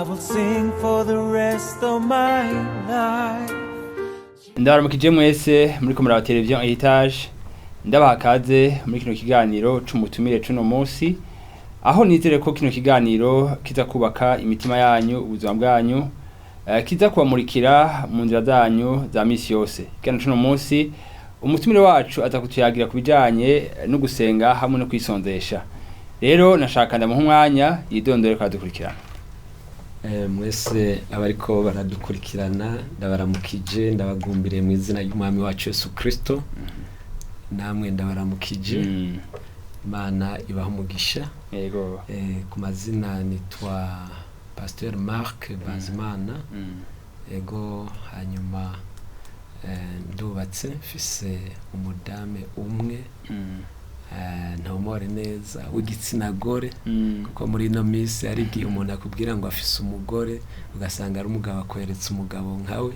will sing for the rest of my life. Ndabaramukije mwese muri ko muraba televiziyo Heritage. Ndabaha kaze muri kino kiganiro c'umutumire cuno munsi. Aho nizere ko kino kiganiro kiza kubaka imitima yanyu, ubuzima bwanyu, kiza kubamurikira mu nzira zanyu za misi yose. Kano cuno munsi umutumire wacu atakutuyagira kubijanye no gusenga hamwe no kwisonzesha. Rero nashaka ndamuha umwanya yidondore kwadukurikirana. Mwese abariko baradukurikirana ndabaramukije ndabagumbire mu izina ry'umwami wacu Yesu Kristo. Namwe ndabaramukije. Imana ibaha umugisha. Yego. Ku mazina nitwa Pasteur Marc BAZIMANA. Yego, hanyuma ndubatse mfise umudame umwe. Ntomore neza w'igitsina gore kuko muri no misi ari gihe umuntu akubwira ngo afise umugore ugasanga ari umugabo akweretse umugabo nkawe.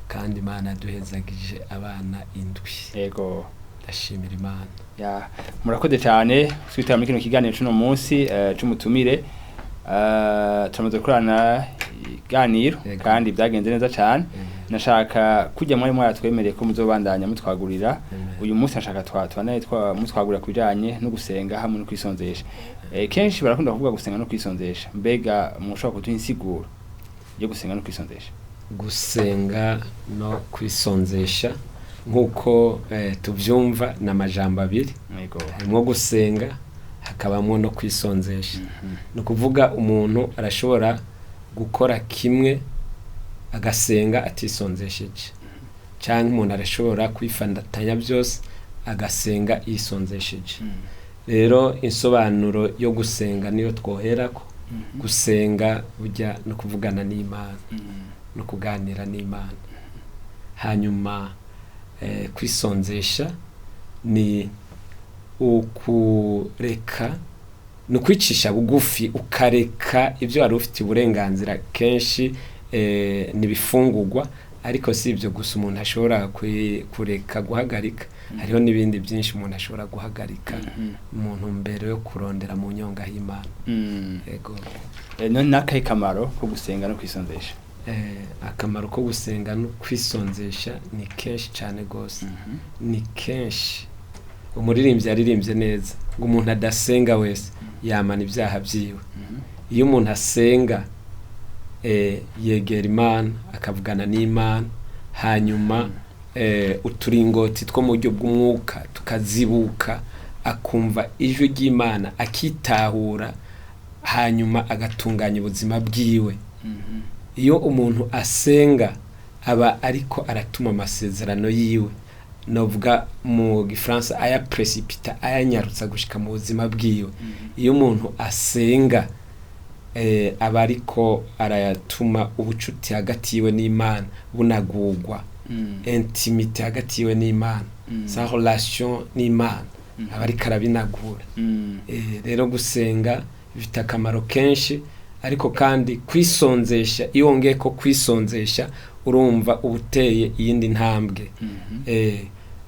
Kandi Imana duhezagije abana indwi. Yego, ndashimira Imana. Ya, murakoze cyane twitara muri kino kiganiro cuno munsi c'umutumire. Turamaze kurana iganiro kandi byagenze neza cyane. Nashaka kujya muri yatwemereye ko muzobandanya mutwagurira. Uyu munsi nashaka twatwana mutwagurira kubijanye no gusenga hamwe no kwisonzesha. Kenshi barakunda kuvuga gusenga no kwisonzesha. Mbega mushobora kuduha insiguro yo gusenga no kwisonzesha? Gusenga no kwisonzesha nkuko tuvyumva na majambo abiri. Harimo gusenga hakabamwo no kwisonzesha. No kuvuga umuntu arashobora gukora kimwe agasenga atisonzesheje, cyangwa umuntu arashobora kwifandatanya byose agasenga yisonzesheje. Rero insobanuro yo gusenga niyo twoherako. Gusenga burya no kuvugana n'Imana, no kuganira n'Imana. Hanyuma kwisonzesha ni ukureka, no kwicisha bugufi ukareka ibyo wari ufite uburenganzira. Kenshi nibifungurwa, ariko si ibyo gusa umuntu ashobora kureka guhagarika. Hariho n'ibindi byinshi umuntu ashobora guhagarika umuntu mbere yo kurondera mu nyonga y'Imana. Yego. None nakahe kamaro ko gusenga no kwisonzesha? Akamaro ko gusenga no kwisonzesha ni kenshi cyane gose. Ni kenshi. Umuririmbyi yaririmbye neza ngo umuntu adasenga wese yamana ibyaha byiwe. Iyo umuntu asenga yegera Imana akavugana n'Imana, hanyuma uturingoti two mu buryo bw'umwuka tukazibuka, akumva ijwi ry'Imana akitahura, hanyuma agatunganya ubuzima bwiwe. Iyo umuntu asenga aba ariko aratuma amasezerano yiwe, novuga mu Gifaransa aya precipita, ayanyarutsa gushika mu buzima bwiwe. Iyo umuntu asenga aba ariko arayatuma ubucuti hagati yiwe n'Imana bunagurwa. Intimite hagati yiwe n'Imana, sa relation n'Imana aba ariko arabinagura. Rero gusenga bifite akamaro kenshi, ariko kandi kwisonzesha, iyo wongeye ko kwisonzesha urumva ubuteye iyindi ntambwe.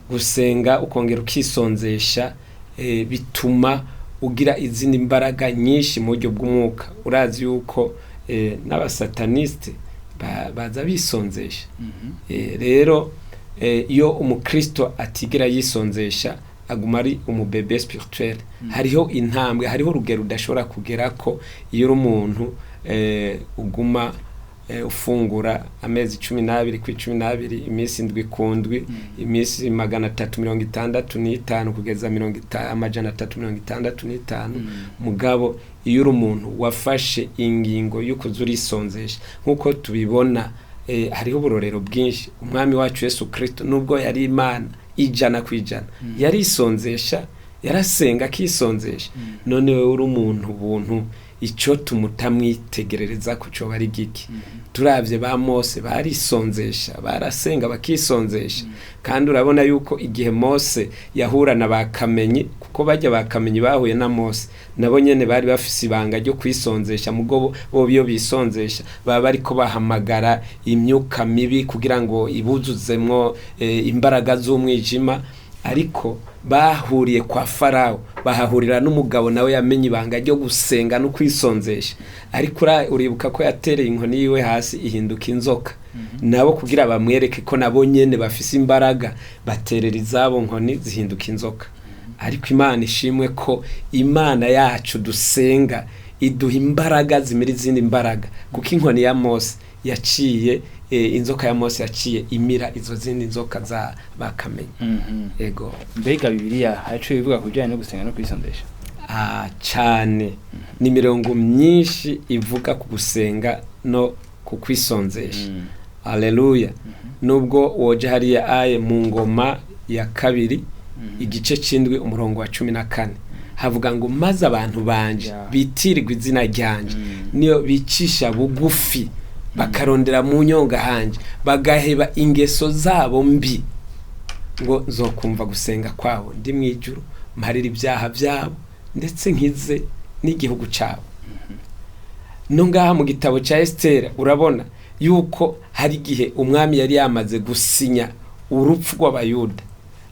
Gusenga ukongera ukisonzesha bituma ugira izindi mbaraga nyinshi mu buryo bw'umwuka. Urazi yuko n'abasataniste baza bisonzesha. Rero iyo umukristo atigera yisonzesha aguma ari umubebe spirituel. Hariho intambwe, hariho urugero udashobora kugera ko iyo uri umuntu uguma ufungura amezi 12 kuri 12, iminsi 7 kundwi, iminsi 365 kugeza 365. Mugabo iyo uri umuntu wafashe ingingo yo kuzurisonzesha nkuko tubibona, hariho uburorero bwinshi. Umwami wacu Yesu Kristo nubwo yari Imana ijana kwijana yarisonzesha, yarasenga akisonzesha. None wewe uri umuntu buntu, ico tumutamwitegerereza ko cyo bari giki? Turavye ba Mose barisonzesha, barasenga bakisonzesha. Kandi urabona yuko igihe Mose yahura na bakamenyi, kuko bajya bakamenyi bahuye na Mose, nabo nyene bari bafise ibanga ryo kwisonzesha. Mugobo bo biyo bisonzesha baba bariko bahamagara imyuka mibi kugira ngo ibuzuzemwo imbaraga z'umwijima. Ariko bahuriye kwa Farawo bahahurira n'umugabo nawe yamenye ibanga ryo gusenga no kwisonzesha, ariko uribuka ko yatereye inkoni yiwe hasi ihinduka inzoka. Nabo kugira bamwereke ko nabo nyene bafise imbaraga baterera izabo nkoni zihinduka inzoka. Ariko Imana ishimwe ko Imana yacu dusenga iduha imbaraga zimira izindi mbaraga, kuko inkoni ya Mose yaciye inzoka ya Mose yaciye imira izo zindi nzoka za bakamenye. Ego mbega Bibiliya hacu bivuga kujyanye no gusenga no kwisondesha cyane. Ni mirongo myinshi ivuga ku gusenga no ku kwisonzesha. Haleluya. Nubwo woje hariya aye mu ngoma ya 2 igice c'indwi umurongo wa 14 havuga ngo maze abantu banje bitirirwa izina ryanje niyo bicisha bugufi bakarondera mu nyonga hanje bagaheba ingeso zabo mbi, ngo nzokumva gusenga kwabo ndi mwijuru mparira ibyaha byabo ndetse nkize n'igihugu cyabo. No ngaha mu gitabo ca Esther urabona yuko hari gihe umwami yari yamaze gusinya urupfu rw'abayuda,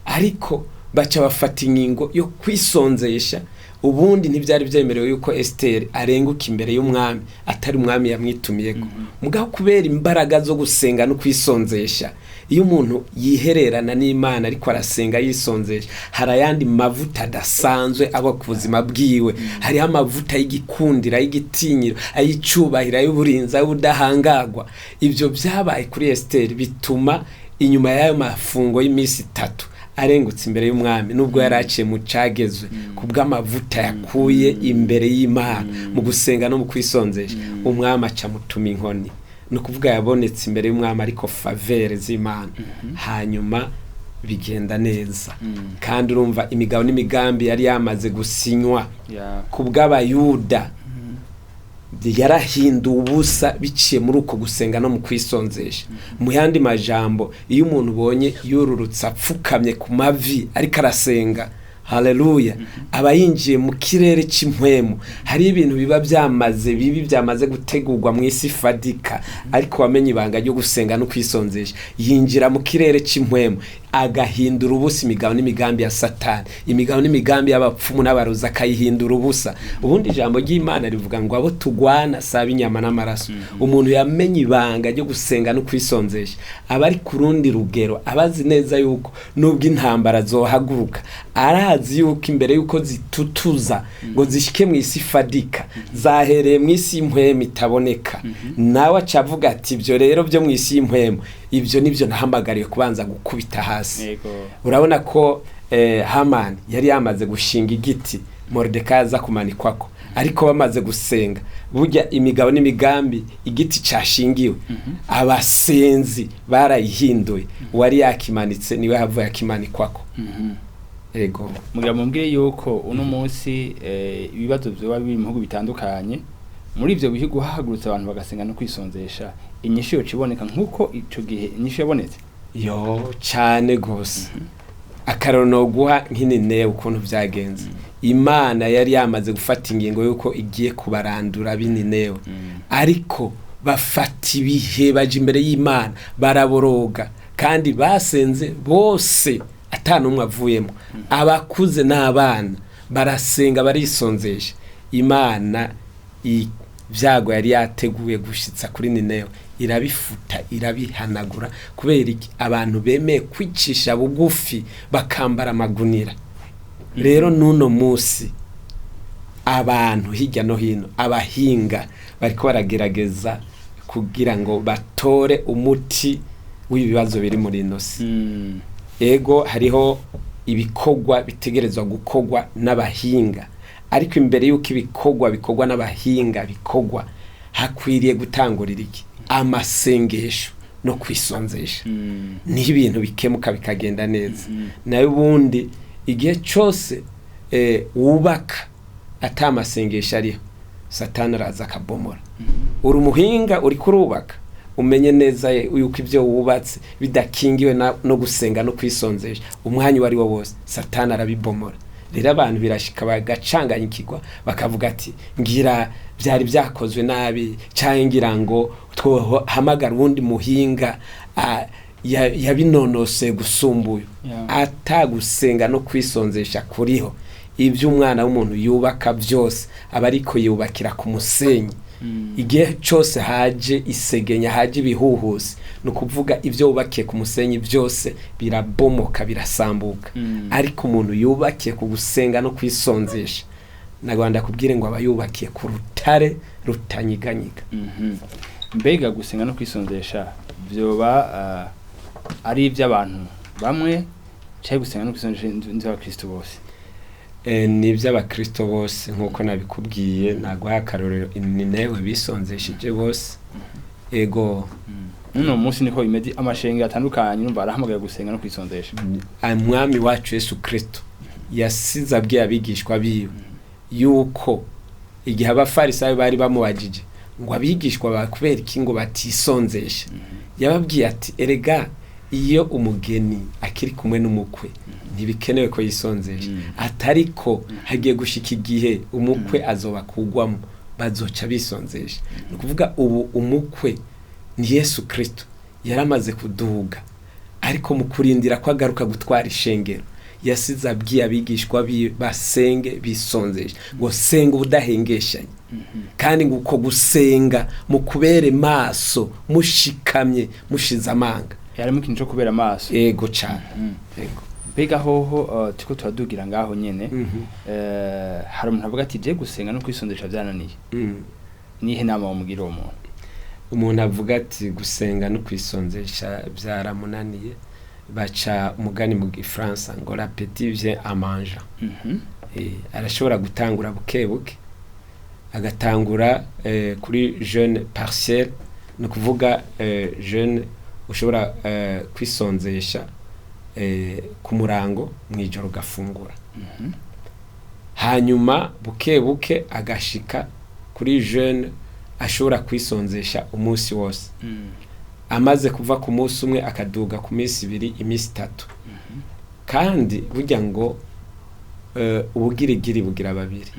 ariko baca bafata ingingo yo kwisonzesha. Ubundi ntibyari byemerewe yuko Esther arenguka imbere y'umwami atari umwami yamwitumiyeko. Mugabo kubera imbaraga zo gusenga no kwisonzesha, iyo umuntu yihererana n'Imana ariko arasenga yisonzesha, hari ayandi mavuta adasanzwe aba ku buzima bwiwe. Hari amavuta y'igikundira, y'igitinyiro, ayicubahira, y'uburinza, y'ubudahangagwa. Ibyo byabaye kuri Esther bituma inyuma y'ayo mafungo y'imisi 3 arengutse imbere y'umwami, nubwo yaraciye mu cagezwe kubw'amavuta yakuye imbere y'Imana mu gusenga no mu kwisonzesha. Umwami aca mutuma inkoni, no kuvuga yabonetse imbere y'umwami ariko favere z'Imana. Hanyuma bigenda neza. Kandi urumva imigabo n'imigambi yari yamaze gusinywa kubw'abayuda yarahinduwe ubusa biciye muri uko gusenga no mu kwisonzesha. Mu yandi majambo, iyo umuntu ubonye yururutsa apfukamye ku mavi ariko arasenga, haleluya, aba yinjiye mu kirere cy'impwemu. Hari ibintu biba byamaze gutegurwa mu isi fadika, ariko wamenye ibanga ryo gusenga no kwisonzesha yinjira mu kirere cy'impwemu agahindura ubusa imigabo n'imigambi ya Satani, imigabo n'imigambi y'abapfumu n'abarozi akayihindura ubusa. Ubundi ijambo ry'Imana rivuga ngo abo tugwana saba inyama n'amaraso. Umuntu yamenye ibanga ryo gusenga no kwisonzesha aba ari ku rundi rugero, abazi neza yuko nubwo intambara zohaguruka, arazi yuko imbere yuko zitutuza ngo zishike mu isi fadika zahereye mu isi y'impwemu itaboneka. Nawe acavuga ati ibyo rero byo mu isi y'impwemu ibyo nibyo nahamagariye kubanza gukubita hasi. Urabona ko Haman yari yamaze gushinga igiti Mordecai aza kumanikwako, ariko bamaze gusenga burya imigabo n'imigambi igiti cashingiwe abasenzi barayihinduye. Wari yakimanitse niwe havuye yakimanikwako. Ego mugira mumbwire yuko uno munsi ibibazo byo biri mu bihugu bitandukanye, muri ivyo bihugu hahagurutse abantu bagasenga no kwisonzesha, inyishu yo ciboneka nkuko ico gihe inyishu yabonetse yo cyane gose. Akarono guha nk'inene ukuntu byagenze. Imana yari yamaze gufata ingingo yuko igiye kubarandura bininewe, ariko bafata ibihe baje imbere y'Imana baraboroga, kandi basenze bose atanumwe avuyemo, abakuze n'abana barasenga barisonzesha. Imana ibyago yari yateguye gushitsa kuri Ninewe irabifuta, irabihanagura, kubera iki abantu bemeye kwicisha bugufi bakambara amagunira. Rero nuno musi abantu hirya no hino abahinga bariko baragerageza kugira ngo batore umuti w'ibibazo biri muri inosi. Ego hariho ibikogwa bitegerezwa gukogwa n'abahinga, ariko imbere yuko ibikogwa bikogwa n'abahinga bikogwa, hakwiriye gutangurira iki? Amasengesho no kwisonzesha. Ni ibintu bikemuka bikagenda neza. Nayo ubundi igihe cyose wubaka atamasengesha ariho, Satani araza akabomora. Uri umuhinga uri kurubaka, umenye neza yuko ibyo wubatse bidakingiwe no gusenga no kwisonzesha, umwanya wari wo wose Satani arabibomora. Rero abantu birashika bagacanganyikirwa bakavuga ati ngira byari byakozwe nabi, cyangwa ngira ngo hamagara ubundi muhinga yabinonose gusumbuye atagusenga no kwisonzesha kuriho ibyo umwana w'umuntu yubaka byose aba ariko yubakira ku musenyi igihe cyose haje isegenya haje ibihuhusi no kuvuga ibyo wubakiye ku musenyi byose birabomoka birasambuka ariko umuntu yubakiye ku gusenga no kwisonzesha nagwanda kubwire ngo abayubakiye ku rutare rutanyiganyiga. Mbega gusenga no kwisonzesha byoba ari iby'abantu bamwe cyangwa gusenga no kwisonzesha n'abakristo bose? Ni iby'abakristo bose nk'uko nabikubwiye nagwa akarorero newe bisonzeshije bose ego no munsi niko bimeze amashenge atandukanye numva arahamagaye gusenga no kwisonzesha. Umwami wacu Yesu Kristo yasize abwiye abigishwa biwe yuko igihe abafarisayo bari bamubajije ngo abigishwa bakubera iki ngo batisonzesha yababwiye ati erega iyo umugeni akiri kumwe n'umukwe ntibikenewe ko yisonzesha atariko hagiye gushika igihe umukwe azoba kugwamo bazoca bisonzesha. Ni kuvuga ubu umukwe ni Yesu Kristo yaramaze kuduga ariko mu kurindira ko agaruka gutwara ishengero yasize abwiye abigishwa basenge bisonzesha ngo senga ubudahengeshanye kandi ngo uko gusenga mu kubere maso mushikamye mushize amanga yari mu kintu cyo kubera maso ego cyane ego. Mbega hoho tuko turadugira ngaho nyene hari umuntu avuga ati je gusenga no kwisondesha byananiye nihe nama umugira umuntu avuga ati gusenga no kwisonzesha byaramunaniye baca umugani mu Gifaransa ngo l'appétit vient en mangeant. Arashobora gutangura bukebuke agatangura kuri jeune partiel no kuvuga jeune ushobora kwisonzesha ku murango mwijoro gafungura hanyuma bukebuke agashika kuri jeune ashobora kwisonzesha umunsi wose amaze kuva ku munsi umwe akaduga ku minsi ibiri iminsi itatu kandi burya ngo ubugirigiri bugira babiri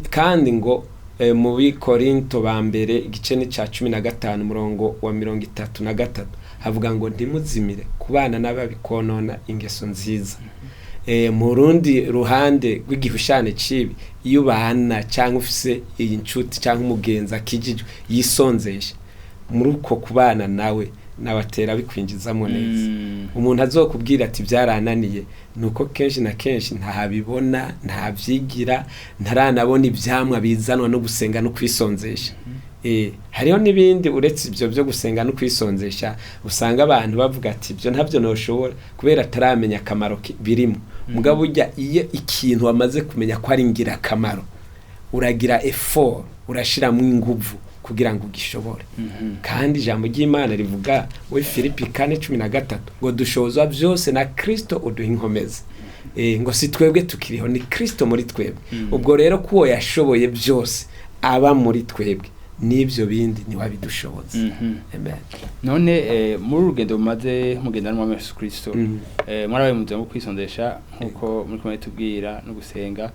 kandi ngo mu Bikorinto ba mbere igice ni ca 15 umurongo wa 33 havuga ngo ntimuzimire kubana n'ababikonona ingeso nziza. Mu rundi ruhande rw'igihushane cibi iyo bana cyangwa ufise iyi nshuti cyangwa umugenza kijijwe yisonzesha muri uko kubana nawe nabatera bikwinjizamo neza. Umuntu azokubwira ati byarananiye nuko kenshi na kenshi ntahabibona ntavyigira ntaranabona ivyamwa bizanwa no gusenga no kwisonzesha. Hariho nibindi uretse ibyo byo gusenga no kwisonzesha usanga abantu bavuga ati ibyo ntabyo noshobora kubera ataramenya akamaro birimo. Mugabo ujya iyo ikintu wamaze kumenya ko ari ngira akamaro uragira effort urashiramo inguvu kugira ngo ugishobore. Kandi ijambo ry'Imana rivuga we Filipi 4:13 ngo dushozwa byose na Kristo uduha inkomezi. Ngo si twebwe tukiriho ni Kristo muri twebwe. Ubwo rero kuwo yashoboye byose aba muri twebwe nibyo bindi ni wabidushoboza. Amen. None muri urugendo mumaze mugendana na Yesu Kristo mwarabaye mu byo kwisondesha nkuko muri kumwe tubwira no gusenga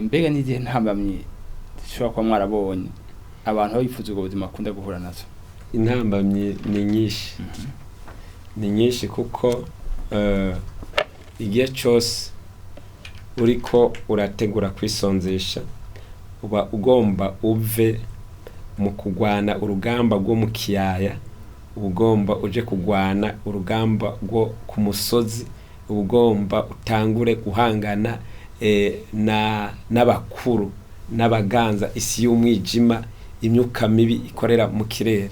mbega n'igihe ntambamye shobora kwa mwarabonye abantu bayifuza ubwo buzima akunda guhura nazo? Intambamye ni nyinshi ni nyinshi kuko igihe cyose uriko urategura kwisonzesha uba ugomba uve mu kugwana urugamba rwo mu kiyaya ugomba uje kugwana urugamba rwo ku musozi ugomba utangure guhangana n'abakuru n'abaganza isi y'umwijima imyuka mibi ikorera mu kirere.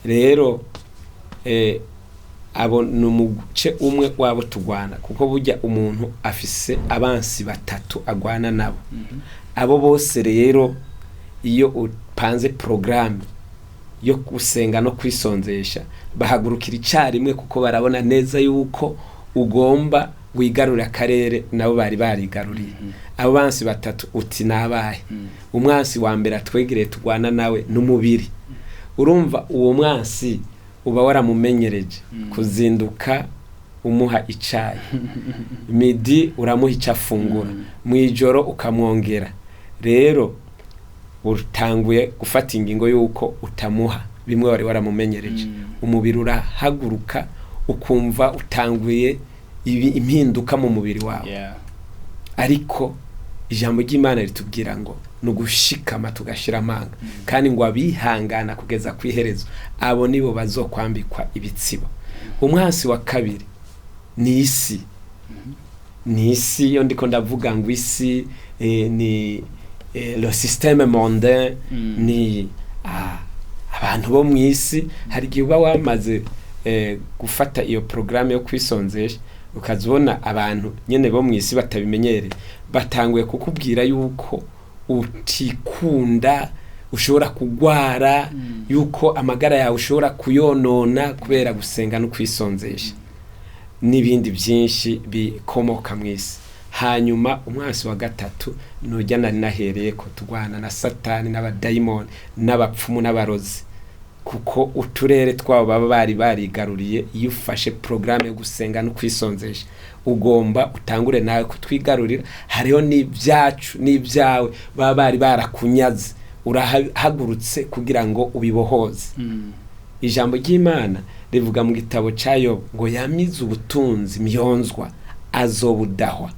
Rero abo numuce umwe wabo tugwana kuko burya umuntu afise abansi batatu agwana nabo. Abo bose rero iyo upanze programme yo gusenga no kwisonzesha bahagurukira icyarimwe kuko barabona neza yuko ugomba wigarura akarere nabo bari barigaruriye. Abo bansi batatu uti nabaye umwansi wa mbere atwegereye tugwana nawe n'umubiri. Urumva uwo mwansi uba waramumenyereje kuzinduka umuha icayi midi uramuha icafungura mwijoro ukamwongera. Rero utanguye gufata ingingo yuko utamuha bimwe wari waramumenyereje umubiri urahaguruka ukumva utanguye impinduka mu mubiri wawe ariko ijambo ry'Imana ritubwira ngo nugushikama tugashira amanga kandi ngo abihangana kugeza kwiherezo abo nibo bazokwambikwa ibitsibo. Umwansi wa kabiri ni isi. Ni isi yo ndiko ndavuga ngo isi ni le système mondain ni abantu bo mu isi. Hari gihe uba wamaze gufata iyo programme yo kwisonzesha ukazibona abantu nyene bo mu isi batabimenyereye batanguye kukubwira yuko utikunda ushobora kugwara yuko amagara yawe ushobora kuyonona kubera gusenga no kwisonzesha n'ibindi byinshi bikomoka mu isi. Hanyuma umwansi wa gatatu nujya nari nahereye ko tugwana na Satani n'abadayimoni n'abapfumu n'abarozi kuko uturere twabo baba barigaruriye. Iyo ufashe programme yo gusenga no kwisonzesha ugomba utangure nawe kutwigarurira. Hariho n'ibyacu n'ibyawe baba barakunyaze urahagurutse kugira ngo ubibohoze. Ijambo ry'Imana rivuga mu gitabo cyayo ngo yamize ubutunzi myonzwa azobudahwa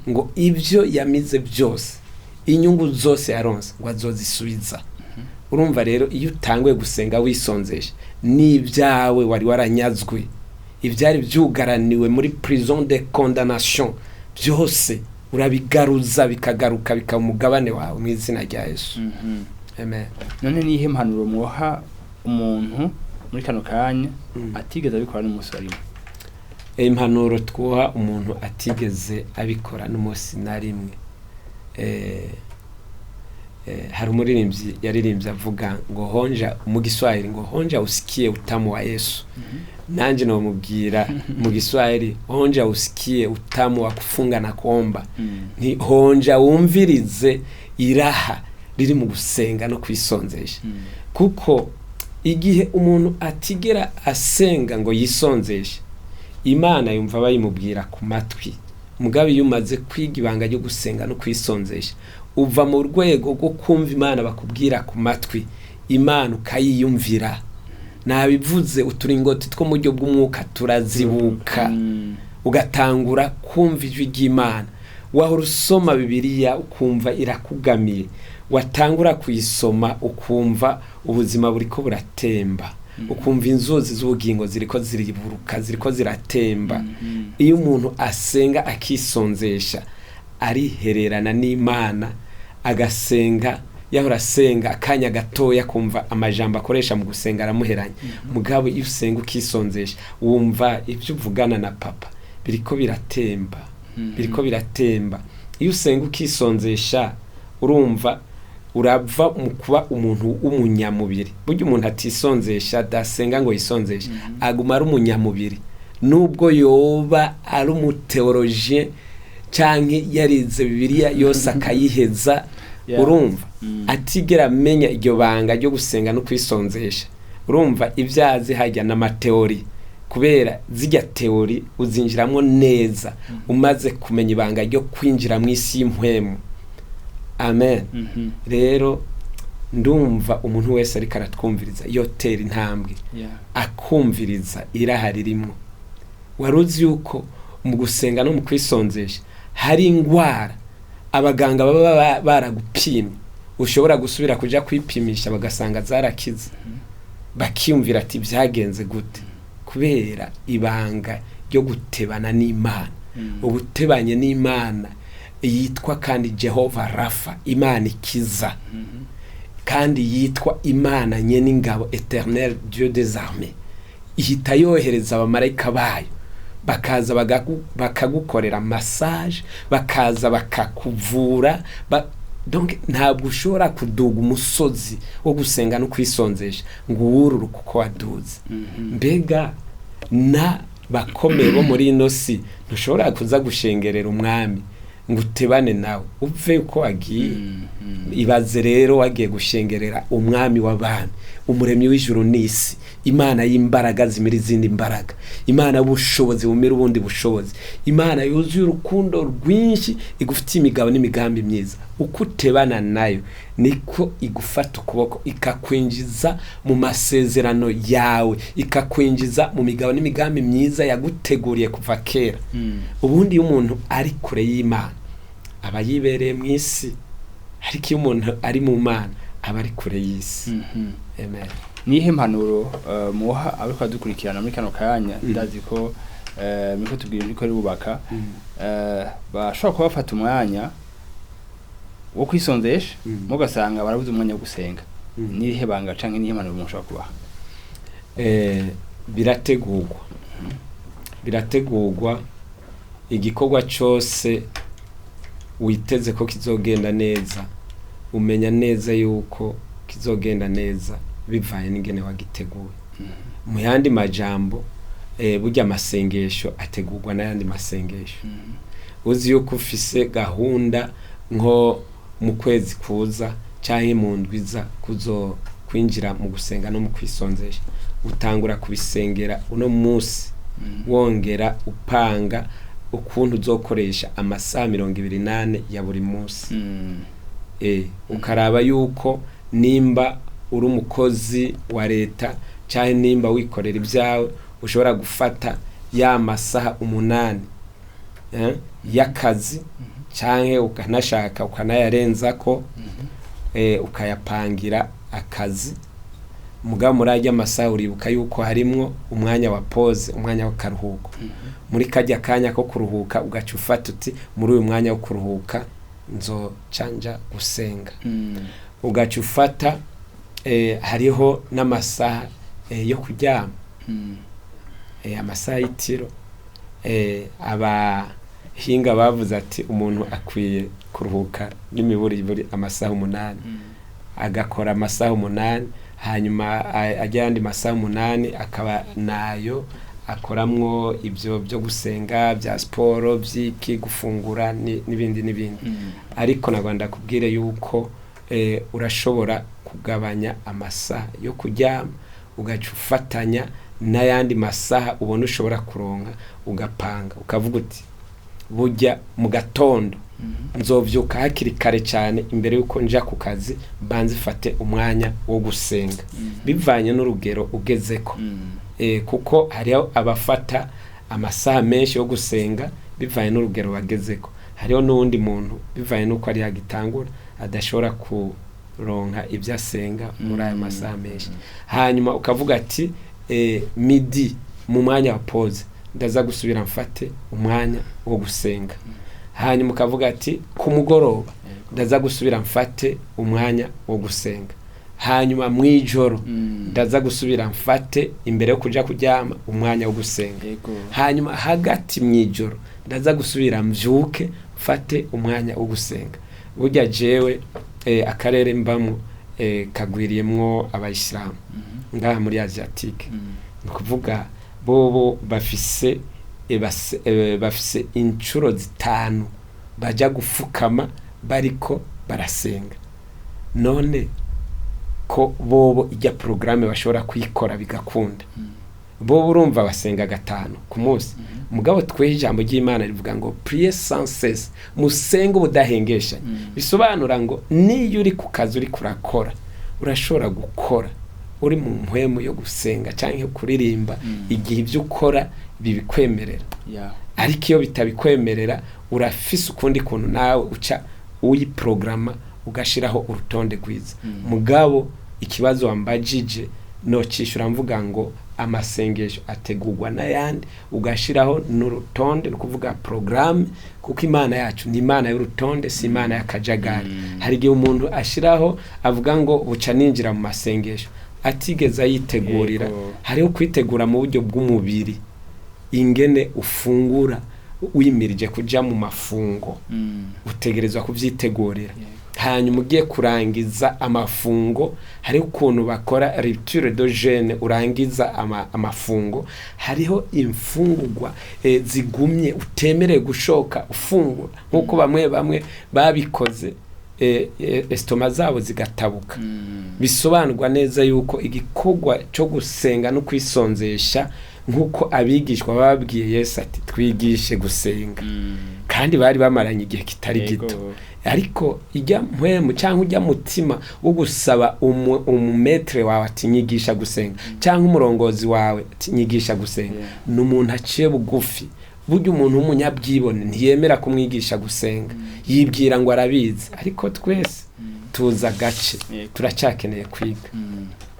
ngo ibyo yamize byose inyungu zose yaronse ngo azozisubiza. Urumva rero iyo utangwe gusenga wisonzesha n'ibyawe wari waranyazwe ibyari byugaraniwe muri prison de condamnation byose urabigaruza bikagaruka bikamugabane wawe mu izina rya Yesu. Amen. None nihe mpanuro mwoha umuntu muri kano kanya atigeze abikora n'umunsi warimwe? Impanuro twoha umuntu atigeze abikora n'umunsi na rimwe, hari umuririmbyi yaririmbye avuga ngo honja mu Giswahili ngo honja usikie utamu wa Yesu. Nanje no mubwira mu Giswahili honja usikie utamu wa kufunga na kuomba. Ni honja wumvirize iraha riri mu gusenga no kwisonzesha. Kuko igihe umuntu atigera asenga ngo yisonzeshe Imana yumva bayimubwira ku matwi. Mugabe yumaze kwiga ibanga ryo gusenga no kwisonzesha uva mu rwego rwo kumva Imana bakubwira ku matwi, Imana ukayiyumvira. Nabivuze uturingoti two mu buryo bw'umwuka turazibuka ugatangura kumva ijwi ry'Imana. Wahora usoma Bibiliya ukumva irakugamiye, watangura kuyisoma ukumva ubuzima buriko buratemba, ukumva inzuzi z'ubugingo ziriko ziriburuka ziriko ziratemba. Iyo umuntu asenga akisonzesha arihererana n'Imana agasenga, yahora asenga akanya gatoya kumva amajambo akoresha mu gusenga aramuheranya. Mugabo iyo usenga ukisonzesha wumva ibyo uvugana na papa biriko biratemba, biriko biratemba. Iyo usenga ukisonzesha urumva urava mu kuba umuntu w'umunyamubiri. Buryo umuntu atisonzesha dasenga ngo yisonzesha aguma ari umunyamubiri, nubwo yoba ari umuteologien canke yarize Bibiliya yose akayiheza. Urumva atigera amenya iryo banga ryo gusenga no kwisonzesha. Urumva ibyazi hajya na mateori, kubera zijya teori uzinjiramo neza umaze kumenya ibanga ryo kwinjira mu isi y'impwemu. Amen. Rero ndumva umuntu wese ari karatwumviriza yotera intambwe akumviriza iraharirimo. Waruzi yuko mu gusenga no mu kwisonzesha hari ingwara abaganga baba baragupimye ushobora gusubira kuja kwipimisha bagasanga zarakize, bakiyumvira ati byagenze gute? Kubera ibanga ryo gutebana n'Imana. Ubutebanye n'Imana yitwa kandi Jehova Rafa, Imana ikiza, kandi yitwa Imana nyene ingabo, Eternel Dieu des armées. Ihita yohereza abamarayika bayo bakaza bakagukorera massage, bakaza bakakuvura. Donc ntabwo ushobora kuduga umusozi wo gusenga no kwisonzesha ngo uwururu kuko waduze. Mbega na bakomeye bo muri ino si ntushobora kuza gushengerera umwami ngo utebane nawe uve uko wagiye. Ibaze rero wagiye gushengerera umwami w'abami, umuremyi w'ijuru n'isi, imana y'imbaraga zimira izindi mbaraga, imana y'ubushobozi bumira ubundi bushobozi, imana yuzuye urukundo rwinshi igufitiye imigabo n'imigambi myiza. Uko utebana nayo niko igufata ukuboko ikakwinjiza mu masezerano yawe, ikakwinjiza mu migabo n'imigambi myiza yaguteguriye kuva kera. Ubundi iyo umuntu ari kure y'Imana aba yibereye mu isi, ariko iyo umuntu ari mu Mana aba ari kure y'isi. Amen. Nihe impanuro muha abiko dukurikirana muri kano kanya, ndazi ko miko tubwira niko ari bubaka bashobora kuba bafata umwanya wo kwisonzesha mugasanga barabuze umwanya wo gusenga. Nihe banga canke nihe impanuro mushobora kubaha? Birategurwa igikorwa cyose witeze ko kizogenda neza, umenya neza yuko kizogenda neza bivaye n'ingene wagiteguye. Mu yandi majambo burya amasengesho ategurwa n'ayandi masengesho. Uzi yuko ufise gahunda nko mu kwezi kuza canke mu ndwiza kuzo kwinjira mu gusenga no mu kwisonzesha, utangura kubisengera uno munsi, wongera upanga ukuntu uzokoresha amasaha 28 ya buri munsi. Ukaraba yuko nimba uri umukozi wa leta cyane nimba wikorera ibyawe ushobora gufata ya masaha 8 y'akazi, cyane ukanashaka ukanayarenza ko ukayapangira akazi. Mugabo muri ajya masaha uribuka yuko harimwo umwanya wa pause, umwanya wo karuhuko. Muri kajya kanya ko kuruhuka ugaca ufata uti muri uyu mwanya wo kuruhuka nzo canja gusenga. Ugaca ufata hariho n'amasaha yo kuryama, amasaha y'itiro. Abahinga bavuze ati umuntu akwiye kuruhuka n'imiburi amasaha 8, agakora amasaha 8, hanyuma ajyandi masaha 8 akaba nayo akoramwo ibyo byo gusenga, bya sport, byiki, gufungura n'ibindi. Ariko nagwanda kubwire yuko urashobora kugabanya amasaha yo kuryama ugaca ufatanya n'ayandi masaha ubona ushobora kuronka, ugapanga ukavuga uti burya mu gatondo nzovyuka hakiri kare cyane imbere yuko nja ku kazi banze fate umwanya wo gusenga, bivanye n'urugero ugezeko. Kuko hariho abafata amasaha menshi yo gusenga bivanye n'urugero bagezeko. Hariho n'undi muntu bivanye nuko ari yagitangura adashobora kuronka ibyo asenga muri aya masaha menshi. Hanyuma ukavuga ati midi mu mwanya wa pause ndaza gusubira mfate umwanya wo gusenga. Hanyuma ukavuga ati ku mugoroba ndaza gusubira mfate umwanya wo gusenga. Hanyuma mwijoro ndaza gusubira mfate imbere yo kuja kuryama umwanya wo gusenga. Hanyuma hagati mwijoro ndaza gusubira mvyuke mfate umwanya wo gusenga. Burya jewe akarere mbamo kagwiriyemwo abayisilamu ngaha muri Asiatique. Nukuvuga bobo bafise incuro 5 baja gufukama bariko barasenga. None ko bobo ijya programme bashobora kuyikora bigakunda. Bobo urumva basenga 5 ku munsi. Mugabo twe ijambo ry'Imana rivuga ngo prier sans cesse, musenga ubudahengesha. Bisobanura ngo niyo uri ku kazi uri kurakora urashobora gukora uri mu mpwemu yo gusenga canke kuririmba igihe ibyo ukora bibikwemerera. Ariko iyo bitabikwemerera urafise ukundi kuntu nawe uca uyiprograma ugashiraho urutonde rwiza. Mugabo ikibazo wambajije no cishura mvuga ngo amasengesho ategurwa n'ayandi ugashiraho n'urutonde, no kuvuga programme, kuko Imana yacu ni Imana y'urutonde, si Imana y'akajagari. Hari igihe umuntu ashiraho avuga ngo buca ninjira mu masengesho atigeza yitegurira. Hariho kwitegura mu buryo bw'umubiri, ingene ufungura wimirije kuja mu mafungo, utegerezwa kuvyitegurira. Hanyuma ugiye kurangiza amafungo, hariho ukuntu bakora rupture de jeûne, urangiza amafungo. Hariho imfungurwa zigumye utemereye gushoka ufungura, nkuko bamwe babikoze estoma zabo zigatabuka. Bisobanurwa neza yuko igikorwa cyo gusenga no kwisonzesha nkuko abigishwa babwiye Yesu ati twigishe gusenga, kandi bari bamaranye igihe kitari gito. Ariko ijya mpwemu cyangwa ujya mutima wo gusaba umumetre wawe ati nyigisha gusenga, cyangwa umurongozi wawe ati nyigisha gusenga, n'umuntu aciye bugufi. Burya umuntu w'umunyabyibone ntiyemera kumwigisha gusenga, yibwira ngo arabizi, ariko twese tuza gace, turacyakeneye kwiga.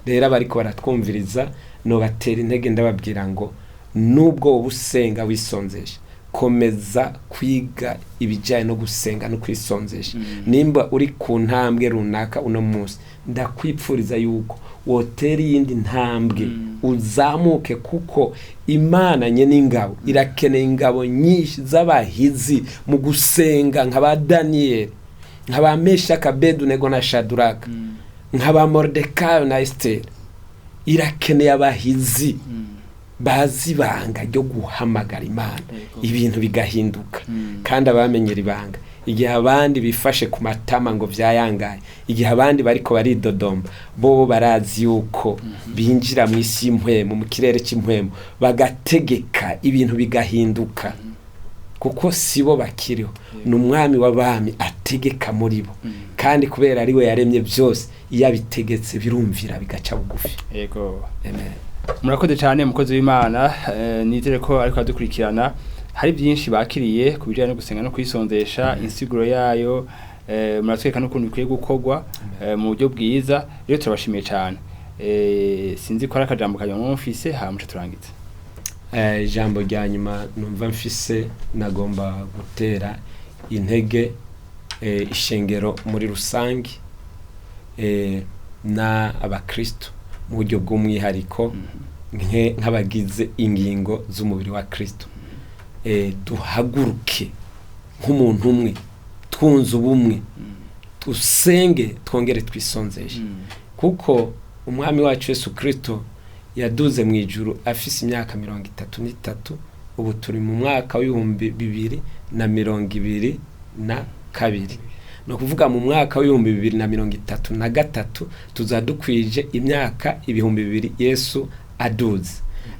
Rero bariko baratwumviriza no batera intege ndababwira ngo nubwo ubusenga wisonzesha, komeza kwiga ibijyanye no gusenga no kwisonzesha. Nimba uri ku ntambwe runaka uno munsi, ndakwipfuriza yuko wotera iyindi ntambwe uzamuke, kuko Imana nye n'ingabo irakeneye ingabo nyinshi z'abahizi mu gusenga, nk'aba Daniel, nk'aba Meshaki, Abedenego na Shadraka, nk'aba Moridekayi na Esiteri. Irakeneye abahizi bazi ibanga ryo guhamagara Imana, ibintu bigahinduka. Kandi abamenyera ibanga, igihe abandi bifashe ku matama ngo vyayangaye, igihe abandi bariko baridodomba, bo barazi yuko binjira mu isi y'impwemu, mu kirere cy'impwemu, bagategeka ibintu bigahinduka, kuko sibo bakiriho. N'umwami w'abami ategeka muri bo, kandi kubera ari we yaremye byose, iyo abitegetse birumvira bigaca bugufi. Yego. Amen. Murakoze cyane mukozi w'Imana. Nizere ko ariko adukurikirana hari byinshi bakiriye ku bijyanye no gusenga no kwisonzesha, insiguro yayo muratweka n'ukuntu bikwiye gukorwa mu buryo bwiza. Rero turabashimiye cyane. Sinzi ko ari akajambo kanyuma mufise hamuca turangize. Ijambo rya nyuma numva mfise, nagomba gutera intege ishengero muri rusange na abakristo mu buryo bw'umwihariko nk'abagize ingingo z'umubiri wa Kristo. Duhaguruke nk'umuntu umwe, twunze ubumwe, dusenge, twongere twisonzeshe, kuko umwami wacu Yesu Kristo yaduze mu ijuru afise imyaka 33. Ubu turi mu mwaka w'2022. No kuvuga mu mwaka w'2033 tuzadukwije imyaka 2000 Yesu aduze.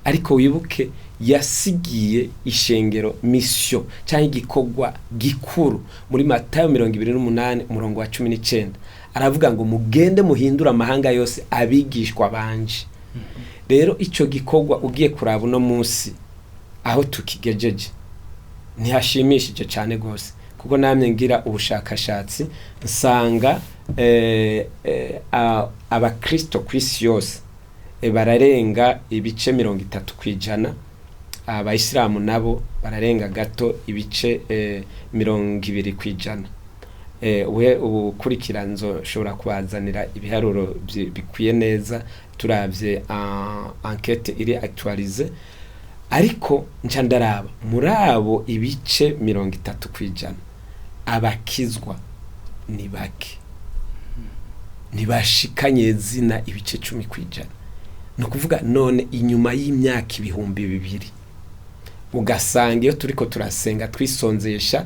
Ariko wibuke yasigiye ishengero mission cyangwa igikorwa gikuru muri Matayo 28:19. Aravuga ngo mugende muhindura amahanga yose abigishwa banje. Rero ico gikorwa ugiye kuraba no munsi aho tukigejeje ntihashimishije cyane gose, kuko namye ngira ubushakashatsi nsanga abakristo kw'isi yose bararenga ibice 30%, abayisilamu nabo bararenga gato ibice 20%. We ubukurikiranzo shobora kubazanira ibiharuro bikwiye neza turavye enquête iri actualize, ariko nca ndaraba muri abo ibice 30% abakizwa ni bake, ntibashikanye zina ibice 10%. No kuvuga none inyuma y'imyaka 2000 ugasanga iyo turiko turasenga twisonzesha,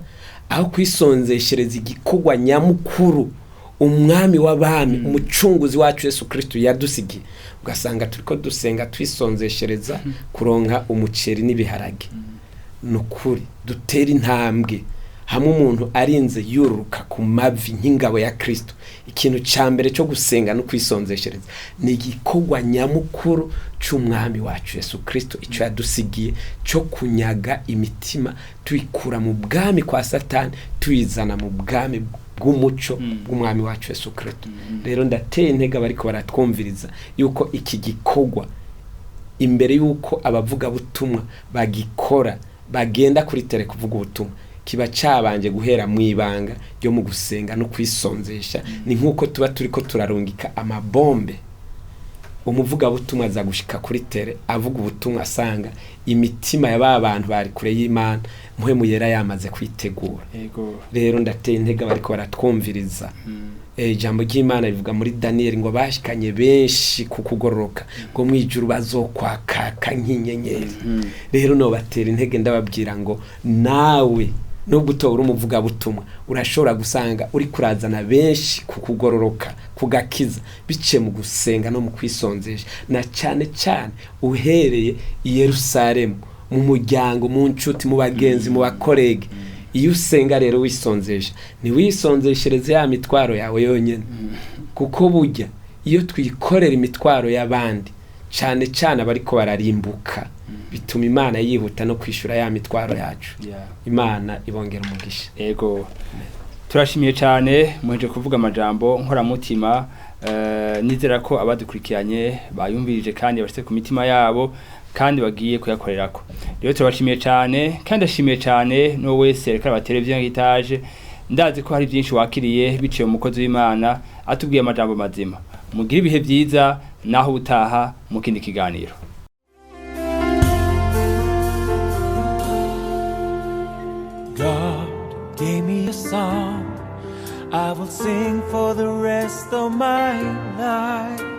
aho kwisonzeshereza igikorwa nyamukuru umwami w'abami, umucunguzi wacu Yesu Kristo yadusigiye, ugasanga turiko dusenga twisonzeshereza kuronka umuceri n'ibiharage. Nukuri dutera intambwe hamwe umuntu arinze yururuka ku mavi nk'ingabo ya Kristo. Ikintu ca mbere cyo gusenga no kwisonzeshereza ni igikorwa nyamukuru c'umwami wacu Yesu Kristo, ico yadusigiye cyo kunyaga imitima tuyikura mu bwami kwa Satani tuyizana mu bwami bw'umuco bw'umwami wacu Yesu Kristo. Rero ndateye intege bariko baratwumviriza yuko iki gikorwa imbere yuko abavuga butumwa bagikora, bagenda kuri tele kuvuga ubutumwa, kiba cabanje guhera mu ibanga ryo mu gusenga no kwisonzesha. Ni nkuko tuba turiko turarungika amabombe, umuvuga butumwa aza gushika kuri tele avuga ubutumwa, asanga imitima ya abantu bari kure y'Imana, muhemu yera yamaze kwitegura. Rero ndateye intege bariko baratwumviriza. Ijambo ry'Imana rivuga muri Daniel ngo bashikanye benshi kukugororoka ngo mwijuru bazokwakaka nk'inyenyeri. Rero no batera intege ndababwira ngo nawe nubwo utora umuvuga butumwa urashobora gusanga uri kurazana benshi kukugororoka kugakiza bice mu gusenga no mu kwisonzesha na cyane cyane uhereye i Yerusalemu mu muryango mu nshuti mu bagenzi mu bakorege iyo usenga rero wisonzesha ni wisonzeshereze ya mitwaro yawe yonyene kuko burya iyo twikorera imitwaro y'abandi cyane cyane abariko bararimbuka bituma Imana yihuta no kwishura ya mitwaro yacu Imana ibongera umugisha. Ego turashimiye cyane muheje kuvuga amajambo nkora mutima nizera ko abadukurikiranye bayumvirije kandi bashyize ku mitima yabo kandi bagiye kuyakorerako. Rero turabashimiye cyane kandi ashimiye cyane no wese reka abateleviziyo nk'itaje ndazi ko hari byinshi wakiriye biciye mu mukozi w'Imana atubwiye amajambo mazima. Mugire ibihe byiza naho utaha mu kindi kiganiro. God gave me a song I will sing for the rest of my life.